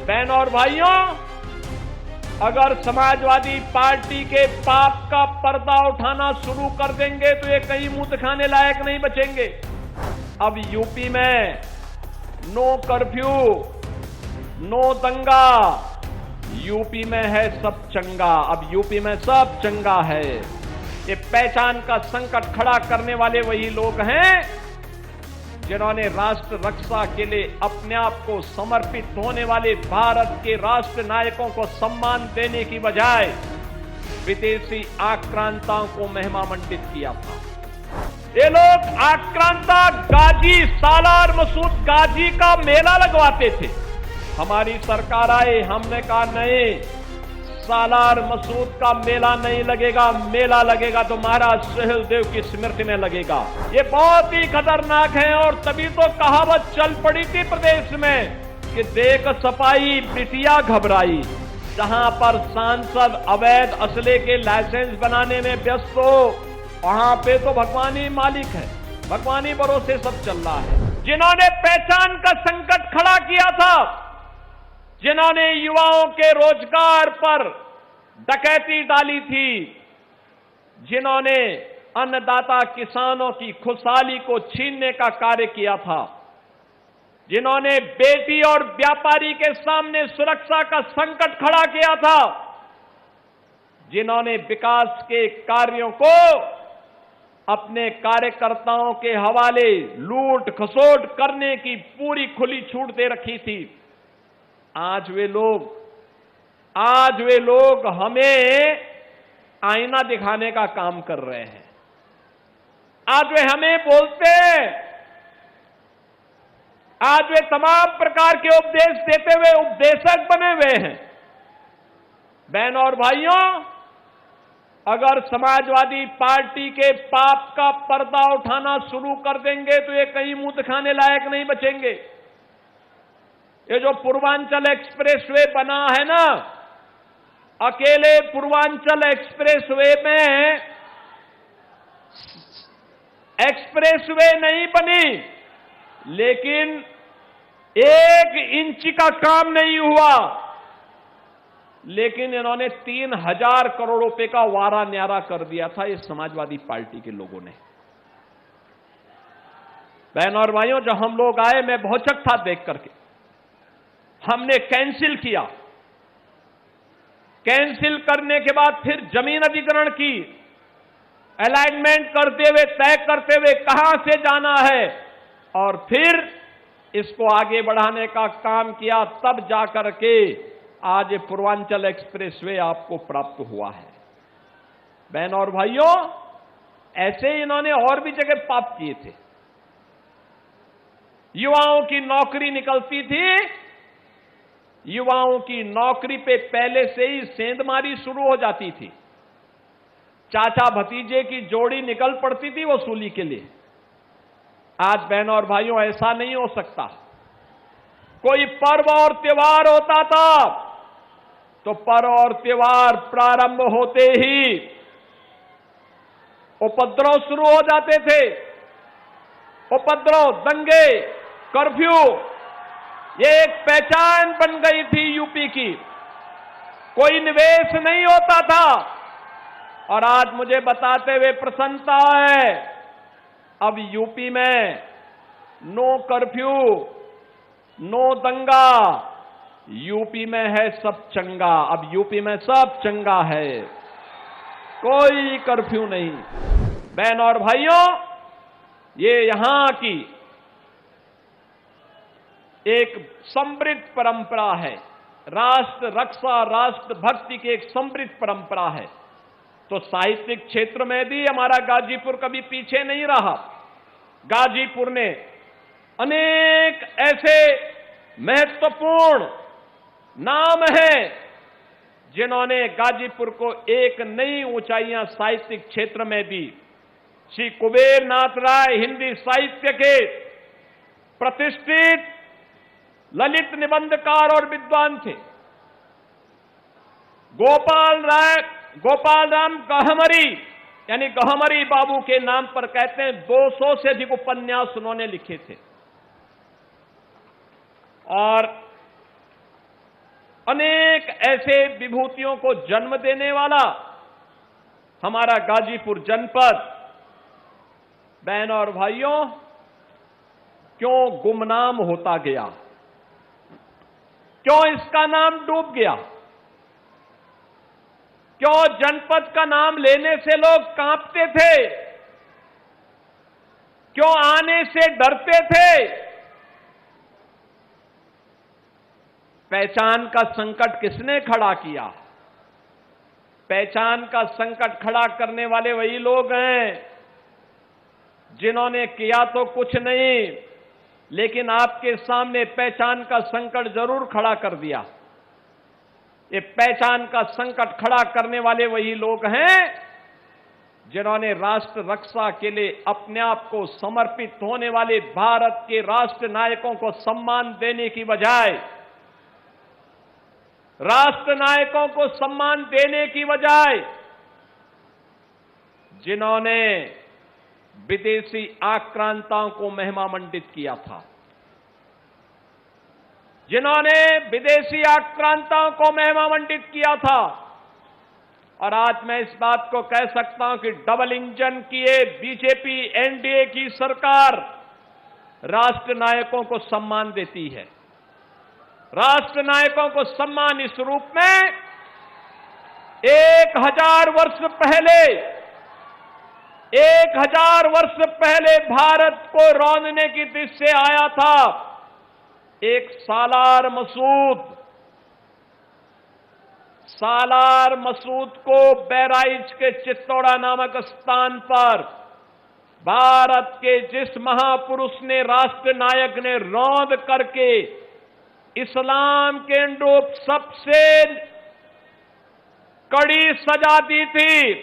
बहन और भाइयों, अगर समाजवादी पार्टी के पाप का पर्दा उठाना शुरू कर देंगे तो ये कहीं मुंह दिखाने लायक नहीं बचेंगे। अब यूपी में नो कर्फ्यू, नो दंगा, यूपी में है सब चंगा। अब यूपी में सब चंगा है। ये पहचान का संकट खड़ा करने वाले वही लोग हैं जिन्होंने राष्ट्र रक्षा के लिए अपने आप को समर्पित होने वाले भारत के राष्ट्र नायकों को सम्मान देने की बजाय विदेशी आक्रांताओं को महिमामंडित किया था। ये लोग आक्रांता गाजी, सालार मसूद गाजी का मेला लगवाते थे। हमारी सरकार आई, हमने कहा नहीं, सालार मसूद का मेला नहीं लगेगा, मेला लगेगा तो महाराज सुहेलदेव की स्मृति में लगेगा। ये बहुत ही खतरनाक है और तभी तो कहावत चल पड़ी थी प्रदेश में कि देख सपाई बिटिया घबराई। जहां पर सांसद अवैध असले के लाइसेंस बनाने में व्यस्त हो, वहां पे तो भगवान ही मालिक है, भगवान ही भरोसे सब चल रहा है। जिन्होंने पहचान का संकट खड़ा किया था, जिन्होंने युवाओं के रोजगार पर डकैती डाली थी, जिन्होंने अन्नदाता किसानों की खुशहाली को छीनने का कार्य किया था, जिन्होंने बेटी और व्यापारी के सामने सुरक्षा का संकट खड़ा किया था, जिन्होंने विकास के कार्यों को अपने कार्यकर्ताओं के हवाले लूट खसोट करने की पूरी खुली छूट दे रखी थी, आज वे लोग हमें आईना दिखाने का काम कर रहे हैं। आज वे हमें बोलते हैं, आज वे तमाम प्रकार के उपदेश देते हुए उपदेशक बने हुए हैं। बहन और भाइयों, अगर समाजवादी पार्टी के पाप का पर्दा उठाना शुरू कर देंगे तो ये कहीं मुंह दिखाने लायक नहीं बचेंगे। ये जो पूर्वांचल एक्सप्रेसवे बना है ना, अकेले पूर्वांचल एक्सप्रेसवे में एक्सप्रेसवे नहीं बनी, लेकिन 1 इंच का काम नहीं हुआ, लेकिन इन्होंने 3000 करोड़ रुपए का वारा न्यारा कर दिया था इस समाजवादी पार्टी के लोगों ने। बहन और भाइयों, जब हम लोग आए, मैं भौचक था देख करके। हमने कैंसिल किया, कैंसिल करने के बाद फिर जमीन अधिग्रहण की, अलाइनमेंट करते हुए, तय करते हुए कहां से जाना है, और फिर इसको आगे बढ़ाने का काम किया, तब जाकर के आज ये पूर्वांचल एक्सप्रेसवे आपको प्राप्त हुआ है। बहन और भाइयों, ऐसे इन्होंने और भी जगह पाप किए थे। युवाओं की नौकरी निकलती थी, युवाओं की नौकरी पे पहले से ही सेंधमारी शुरू हो जाती थी। चाचा भतीजे की जोड़ी निकल पड़ती थी वसूली के लिए। आज बहनों और भाइयों, ऐसा नहीं हो सकता। कोई पर्व और त्योहार होता था तो पर्व और त्योहार प्रारंभ होते ही उपद्रव शुरू हो जाते थे। उपद्रव, दंगे, कर्फ्यू, ये एक पहचान बन गई थी यूपी की। कोई निवेश नहीं होता था। और आज मुझे बताते हुए प्रसन्नता है, अब यूपी में नो कर्फ्यू, नो दंगा, यूपी में है सब चंगा। अब यूपी में सब चंगा है, कोई कर्फ्यू नहीं। बहन और भाइयों, ये यहां की एक समृद्ध परंपरा है। राष्ट्र रक्षा, राष्ट्र भक्ति की एक समृद्ध परंपरा है। तो साहित्यिक क्षेत्र में भी हमारा गाजीपुर कभी पीछे नहीं रहा। गाजीपुर ने अनेक ऐसे महत्वपूर्ण नाम हैं जिन्होंने गाजीपुर को एक नई ऊंचाइयां साहित्यिक क्षेत्र में दी। श्री कुबेर नाथ राय हिंदी साहित्य के प्रतिष्ठित ललित निबंधकार और विद्वान थे। गोपाल राम गहमरी, यानी गहमरी बाबू के नाम पर कहते हैं 200 से अधिक उपन्यास उन्होंने लिखे थे। और अनेक ऐसे विभूतियों को जन्म देने वाला हमारा गाजीपुर जनपद, बहन और भाइयों, क्यों गुमनाम होता गया? क्यों इसका नाम डूब गया? क्यों जनपद का नाम लेने से लोग कांपते थे? क्यों आने से डरते थे? पहचान का संकट किसने खड़ा किया? पहचान का संकट खड़ा करने वाले वही लोग हैं जिन्होंने किया तो कुछ नहीं, लेकिन आपके सामने पहचान का संकट जरूर खड़ा कर दिया। ये पहचान का संकट खड़ा करने वाले वही लोग हैं जिन्होंने राष्ट्र रक्षा के लिए अपने आप को समर्पित होने वाले भारत के राष्ट्र नायकों को सम्मान देने की बजाय, राष्ट्र नायकों को सम्मान देने की बजाय जिन्होंने विदेशी आक्रांताओं को महिमामंडित किया था, जिन्होंने विदेशी आक्रांताओं को महिमामंडित किया था। और आज मैं इस बात को कह सकता हूं कि डबल इंजन किए बीजेपी एनडीए की सरकार राष्ट्र नायकों को सम्मान देती है। राष्ट्र नायकों को सम्मान इस रूप में 1000 वर्ष पहले, 1000 वर्ष पहले भारत को रौंदने की दिशा से आया था एक सालार मसूद। सालार मसूद को बहराइच के चित्तौड़ा नामक स्थान पर भारत के जिस महापुरुष ने, राष्ट्र नायक ने रौंद करके इस्लाम के अनुरूप सबसे कड़ी सजा दी थी,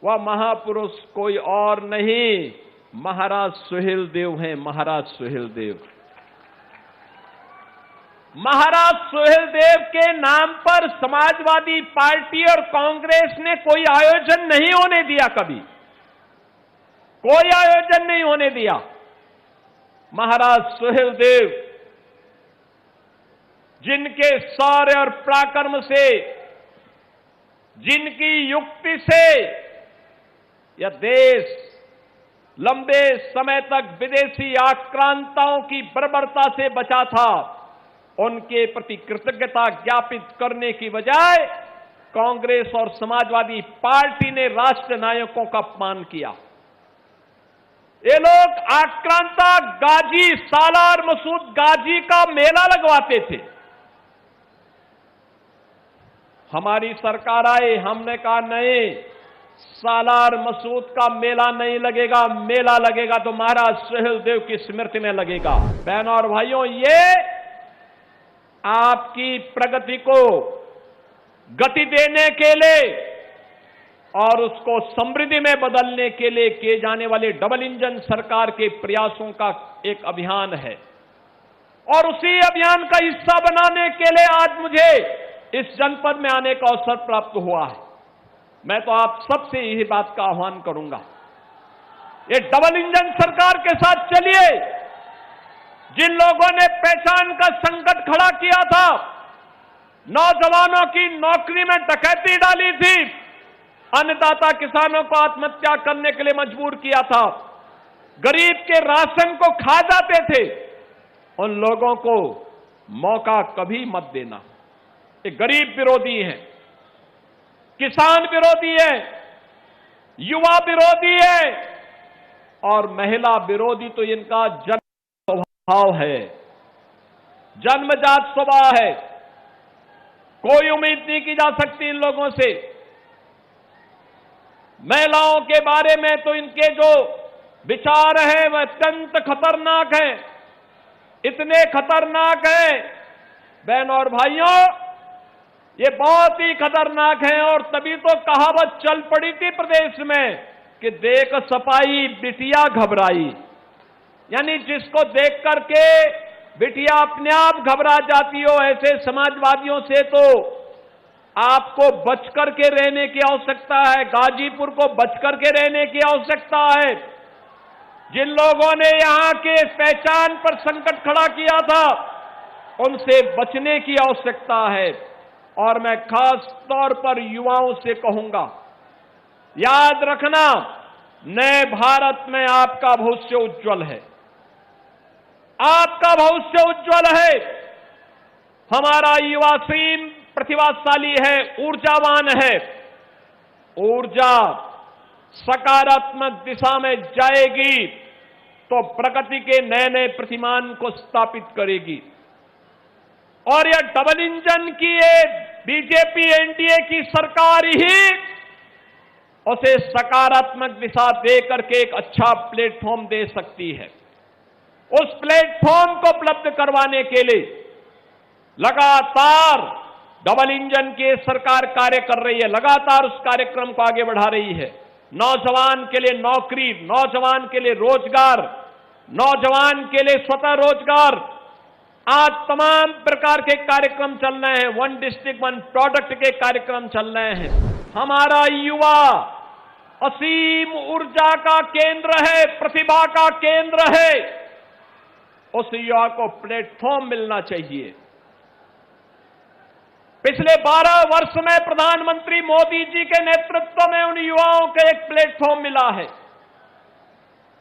वह महापुरुष कोई और नहीं, महाराज सुहेलदेव हैं। महाराज सुहेलदेव, महाराज सुहेलदेव के नाम पर समाजवादी पार्टी और कांग्रेस ने कोई आयोजन नहीं होने दिया, कभी कोई आयोजन नहीं होने दिया। महाराज सुहेलदेव जिनके शौर्य और पराक्रम से, जिनकी युक्ति से यह देश लंबे समय तक विदेशी आक्रांताओं की बर्बरता से बचा था, उनके प्रति कृतज्ञता ज्ञापित करने की बजाय कांग्रेस और समाजवादी पार्टी ने राष्ट्र नायकों का अपमान किया। ये लोग आक्रांता गाजी, सालार मसूद गाजी का मेला लगवाते थे। हमारी सरकार आई, हमने कहा नहीं, सालार मसूद का मेला नहीं लगेगा, मेला लगेगा तो महाराज सुहेलदेव की स्मृति में लगेगा। बहनों और भाइयों, ये आपकी प्रगति को गति देने के लिए और उसको समृद्धि में बदलने के लिए किए जाने वाले डबल इंजन सरकार के प्रयासों का एक अभियान है। और उसी अभियान का हिस्सा बनाने के लिए आज मुझे इस जनपद में आने का अवसर प्राप्त हुआ है। मैं तो आप सबसे यही बात का आह्वान करूंगा, ये डबल इंजन सरकार के साथ चलिए। जिन लोगों ने पहचान का संकट खड़ा किया था, नौजवानों की नौकरी में डकैती डाली थी, अन्नदाता किसानों को आत्महत्या करने के लिए मजबूर किया था, गरीब के राशन को खा जाते थे, उन लोगों को मौका कभी मत देना। ये गरीब विरोधी हैं, किसान विरोधी है, युवा विरोधी है और महिला विरोधी तो इनका जन्म स्वभाव है, जन्मजात स्वभाव है। कोई उम्मीद नहीं की जा सकती इन लोगों से। महिलाओं के बारे में तो इनके जो विचार हैं वह अत्यंत खतरनाक हैं, इतने खतरनाक हैं बहनों और भाइयों, ये बहुत ही खतरनाक है। और तभी तो कहावत चल पड़ी थी प्रदेश में कि देख सपाई बिटिया घबराई, यानी जिसको देख करके बिटिया अपने आप घबरा जाती हो, ऐसे समाजवादियों से तो आपको बच करके रहने की आवश्यकता है, गाजीपुर को बच करके रहने की आवश्यकता है। जिन लोगों ने यहां के पहचान पर संकट खड़ा किया था, उनसे बचने की आवश्यकता है। और मैं खास तौर पर युवाओं से कहूंगा, याद रखना, नए भारत में आपका भविष्य उज्जवल है। आपका भविष्य उज्जवल है। हमारा युवा टीम प्रतिभाशाली है, ऊर्जावान है। ऊर्जा सकारात्मक दिशा में जाएगी तो प्रगति के नए नए प्रतिमान को स्थापित करेगी। और यह डबल इंजन की ये बीजेपी एनडीए की सरकार ही उसे सकारात्मक दिशा देकर के एक अच्छा प्लेटफॉर्म दे सकती है। उस प्लेटफॉर्म को उपलब्ध करवाने के लिए लगातार डबल इंजन की सरकार कार्य कर रही है, लगातार उस कार्यक्रम को आगे बढ़ा रही है। नौजवान के लिए नौकरी, नौजवान के लिए रोजगार, नौजवान के लिए स्वतः रोजगार, आज तमाम प्रकार के कार्यक्रम चल रहे हैं। वन डिस्ट्रिक्ट वन प्रोडक्ट के कार्यक्रम चल रहे हैं। हमारा युवा असीम ऊर्जा का केंद्र है, प्रतिभा का केंद्र है। उस युवा को प्लेटफॉर्म मिलना चाहिए। पिछले 12 वर्ष में प्रधानमंत्री मोदी जी के नेतृत्व में उन युवाओं को एक प्लेटफॉर्म मिला है।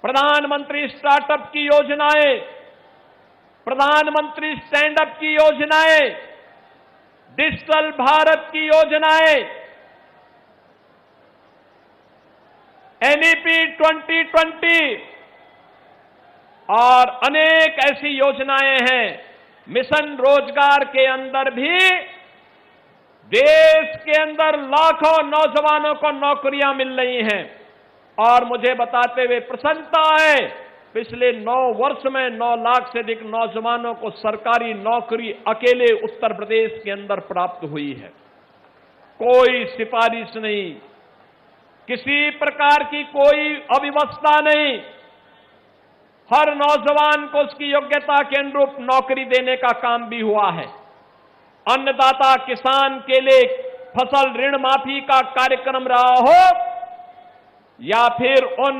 प्रधानमंत्री स्टार्टअप की योजनाएं, प्रधानमंत्री स्टैंड अप की योजनाएं, डिजिटल भारत की योजनाएं, एनईपी 2020 और अनेक ऐसी योजनाएं हैं। मिशन रोजगार के अंदर भी देश के अंदर लाखों नौजवानों को नौकरियां मिल रही हैं। और मुझे बताते हुए प्रसन्नता है, पिछले 9 वर्ष में 9 लाख से अधिक नौजवानों को सरकारी नौकरी अकेले उत्तर प्रदेश के अंदर प्राप्त हुई है। कोई सिफारिश नहीं, किसी प्रकार की कोई अव्यवस्था नहीं। हर नौजवान को उसकी योग्यता के अनुरूप नौकरी देने का काम भी हुआ है। अन्नदाता किसान के लिए फसल ऋण माफी का कार्यक्रम रहा हो या फिर उन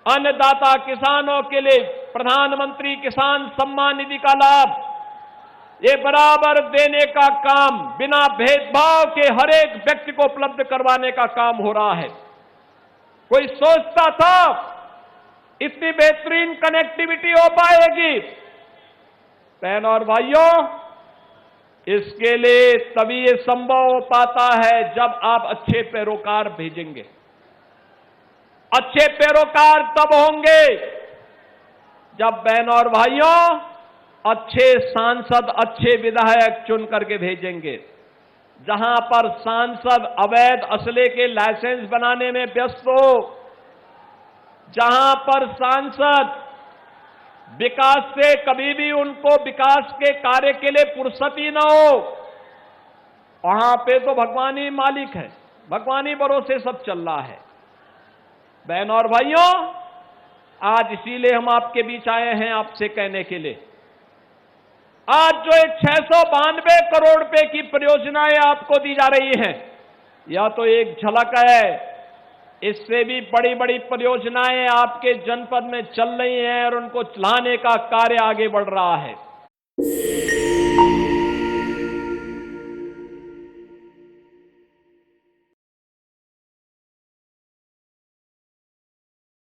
अन्नदाता किसानों के लिए प्रधानमंत्री किसान सम्मान निधि का लाभ, ये बराबर देने का काम बिना भेदभाव के हर एक व्यक्ति को उपलब्ध करवाने का काम हो रहा है। कोई सोचता था इतनी बेहतरीन कनेक्टिविटी हो पाएगी? बहन और भाइयों, इसके लिए तभी ये संभव हो पाता है जब आप अच्छे पैरोकार भेजेंगे। अच्छे पैरोकार तब होंगे जब बहन और भाइयों अच्छे सांसद, अच्छे विधायक चुन करके भेजेंगे। जहां पर सांसद अवैध असले के लाइसेंस बनाने में व्यस्त हो, जहां पर सांसद विकास से कभी भी उनको विकास के कार्य के लिए फुर्सत ही ना हो, वहां पे तो भगवान ही मालिक है, भगवान ही भरोसे सब चल रहा है। बहन और भाइयों, आज इसीलिए हम आपके बीच आए हैं आपसे कहने के लिए, आज जो एक 692 करोड़ रुपए की परियोजनाएं आपको दी जा रही हैं, यह तो एक झलक है। इससे भी बड़ी बड़ी परियोजनाएं आपके जनपद में चल रही हैं और उनको चलाने का कार्य आगे बढ़ रहा है।